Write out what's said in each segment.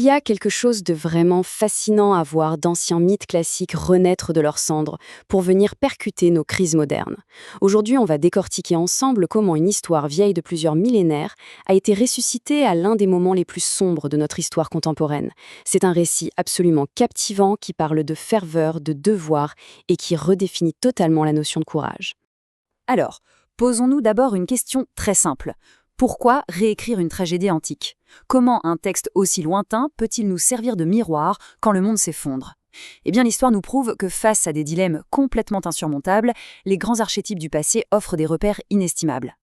y a quelque chose de vraiment fascinant à voir d'anciens mythes classiques renaître de leurs cendres pour venir percuter nos crises modernes. Aujourd'hui, on va décortiquer ensemble comment une histoire vieille de plusieurs millénaires a été ressuscitée à l'un des moments les plus sombres de notre histoire contemporaine. C'est un récit absolument captivant qui parle de ferveur, de devoir et qui redéfinit totalement la notion de courage. Alors, posons-nous d'abord une question très simple. Pourquoi réécrire une tragédie antique? Comment un texte aussi lointain peut-il nous servir de miroir quand le monde s'effondre? Eh bien, l'histoire nous prouve que face à des dilemmes complètement insurmontables, les grands archétypes du passé offrent des repères inestimables.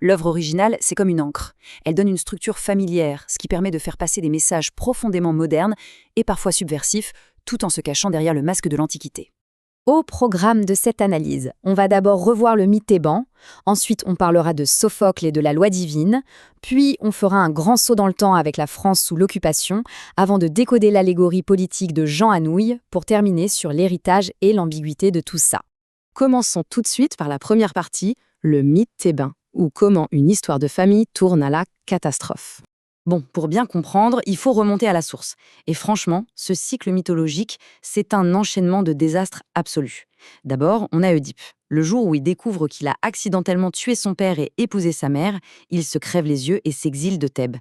L'œuvre originale, c'est comme une encre. Elle donne une structure familière, ce qui permet de faire passer des messages profondément modernes et parfois subversifs, tout en se cachant derrière le masque de l'Antiquité. Au programme de cette analyse, on va d'abord revoir le mythe théban, ensuite on parlera de Sophocle et de la loi divine, puis on fera un grand saut dans le temps avec la France sous l'occupation, avant de décoder l'allégorie politique de Jean Anouilh pour terminer sur l'héritage et l'ambiguïté de tout ça. Commençons tout de suite par la première partie, le mythe thébain, ou comment une histoire de famille tourne à la catastrophe. Bon, pour bien comprendre, il faut remonter à la source. Et franchement, ce cycle mythologique, c'est un enchaînement de désastres absolus. D'abord, on a Oedipe. Le jour où il découvre qu'il a accidentellement tué son père et épousé sa mère, il se crève les yeux et s'exile de Thèbes.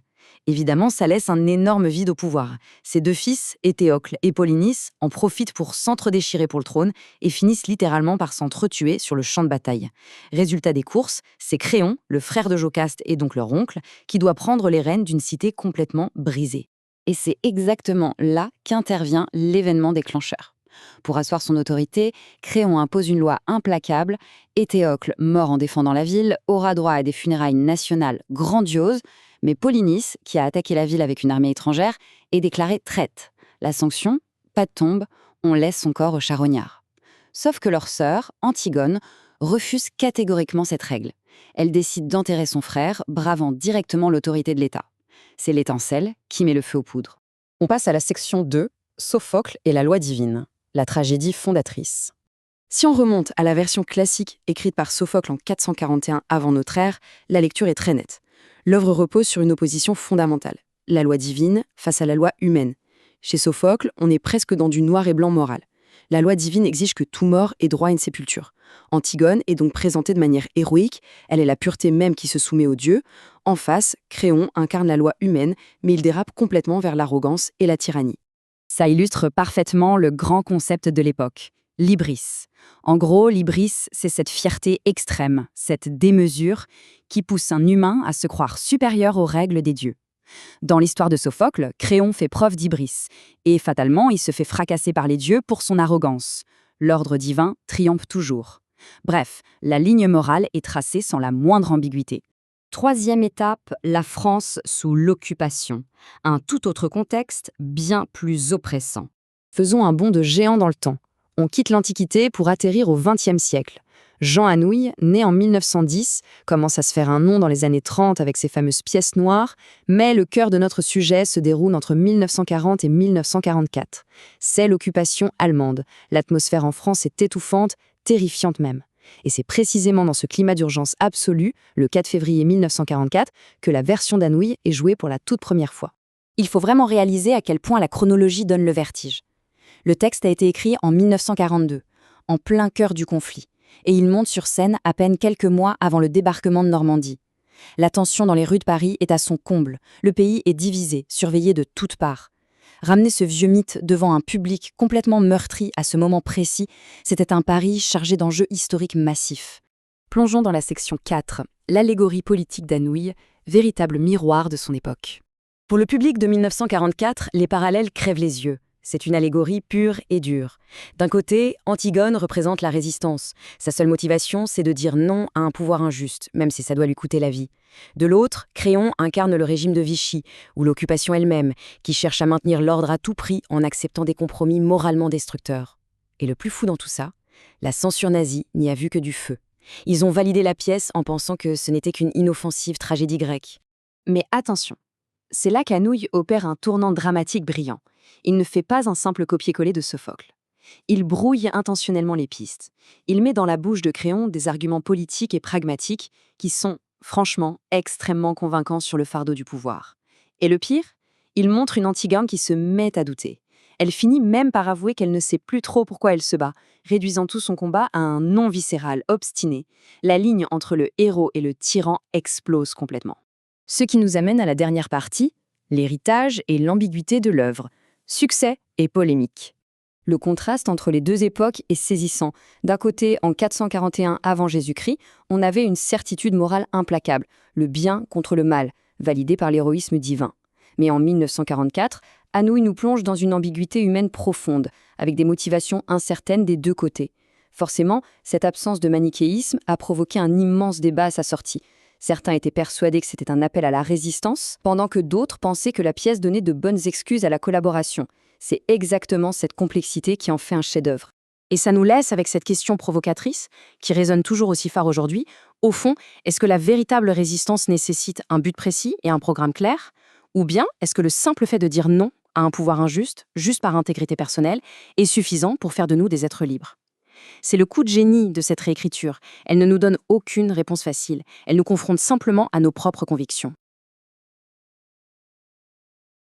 Évidemment, ça laisse un énorme vide au pouvoir. Ses deux fils, Éthéocle et Polynice, en profitent pour s'entre-déchirer pour le trône et finissent littéralement par s'entretuer sur le champ de bataille. Résultat des courses, c'est Créon, le frère de Jocaste et donc leur oncle, qui doit prendre les rênes d'une cité complètement brisée. Et c'est exactement là qu'intervient l'événement déclencheur. Pour asseoir son autorité, Créon impose une loi implacable. Éthéocle, mort en défendant la ville, aura droit à des funérailles nationales grandioses, mais Polynice, qui a attaqué la ville avec une armée étrangère, est déclarée traître. La sanction, pas de tombe, on laisse son corps aux charognards. Sauf que leur sœur, Antigone, refuse catégoriquement cette règle. Elle décide d'enterrer son frère, bravant directement l'autorité de l'État. C'est l'étincelle qui met le feu aux poudres. On passe à la section 2, Sophocle et la loi divine, la tragédie fondatrice. Si on remonte à la version classique écrite par Sophocle en 441 avant notre ère, la lecture est très nette. L'œuvre repose sur une opposition fondamentale, la loi divine face à la loi humaine. Chez Sophocle, on est presque dans du noir et blanc moral. La loi divine exige que tout mort ait droit à une sépulture. Antigone est donc présentée de manière héroïque, elle est la pureté même qui se soumet aux dieux. En face, Créon incarne la loi humaine, mais il dérape complètement vers l'arrogance et la tyrannie. Ça illustre parfaitement le grand concept de l'époque, l'hybris. En gros, l'hybris, c'est cette fierté extrême, cette démesure qui pousse un humain à se croire supérieur aux règles des dieux. Dans l'histoire de Sophocle, Créon fait preuve d'hybris, et fatalement, il se fait fracasser par les dieux pour son arrogance. L'ordre divin triomphe toujours. Bref, la ligne morale est tracée sans la moindre ambiguïté. Troisième étape, la France sous l'occupation. Un tout autre contexte, bien plus oppressant. Faisons un bond de géant dans le temps. On quitte l'Antiquité pour atterrir au XXe siècle. Jean Anouilh, né en 1910, commence à se faire un nom dans les années 30 avec ses fameuses pièces noires, mais le cœur de notre sujet se déroule entre 1940 et 1944. C'est l'occupation allemande. L'atmosphère en France est étouffante, terrifiante même. Et c'est précisément dans ce climat d'urgence absolue, le 4 février 1944, que la version d'Anouilh est jouée pour la toute première fois. Il faut vraiment réaliser à quel point la chronologie donne le vertige. Le texte a été écrit en 1942, en plein cœur du conflit, et il monte sur scène à peine quelques mois avant le débarquement de Normandie. La tension dans les rues de Paris est à son comble, le pays est divisé, surveillé de toutes parts. Ramener ce vieux mythe devant un public complètement meurtri à ce moment précis, c'était un pari chargé d'enjeux historiques massifs. Plongeons dans la section 4, l'allégorie politique d'Anouilh, véritable miroir de son époque. Pour le public de 1944, les parallèles crèvent les yeux. C'est une allégorie pure et dure. D'un côté, Antigone représente la résistance. Sa seule motivation, c'est de dire non à un pouvoir injuste, même si ça doit lui coûter la vie. De l'autre, Créon incarne le régime de Vichy, ou l'occupation elle-même, qui cherche à maintenir l'ordre à tout prix en acceptant des compromis moralement destructeurs. Et le plus fou dans tout ça, la censure nazie n'y a vu que du feu. Ils ont validé la pièce en pensant que ce n'était qu'une inoffensive tragédie grecque. Mais attention, c'est là qu'Anouilh opère un tournant dramatique brillant. Il ne fait pas un simple copier-coller de Sophocle. Il brouille intentionnellement les pistes. Il met dans la bouche de Créon des arguments politiques et pragmatiques qui sont, franchement, extrêmement convaincants sur le fardeau du pouvoir. Et le pire, Il montre une Antigone qui se met à douter. Elle finit même par avouer qu'elle ne sait plus trop pourquoi elle se bat, réduisant tout son combat à un non viscéral, obstiné. La ligne entre le héros et le tyran explose complètement. Ce qui nous amène à la dernière partie, l'héritage et l'ambiguïté de l'œuvre, succès et polémique. Le contraste entre les deux époques est saisissant. D'un côté, en 441 avant Jésus-Christ, on avait une certitude morale implacable, le bien contre le mal, validé par l'héroïsme divin. Mais en 1944, Anouilh nous plonge dans une ambiguïté humaine profonde, avec des motivations incertaines des deux côtés. Forcément, cette absence de manichéisme a provoqué un immense débat à sa sortie. Certains étaient persuadés que c'était un appel à la résistance, pendant que d'autres pensaient que la pièce donnait de bonnes excuses à la collaboration. C'est exactement cette complexité qui en fait un chef-d'œuvre. Et ça nous laisse avec cette question provocatrice, qui résonne toujours aussi fort aujourd'hui. Au fond, est-ce que la véritable résistance nécessite un but précis et un programme clair? Ou bien est-ce que le simple fait de dire non à un pouvoir injuste, juste par intégrité personnelle, est suffisant pour faire de nous des êtres libres? C'est le coup de génie de cette réécriture. Elle ne nous donne aucune réponse facile. Elle nous confronte simplement à nos propres convictions.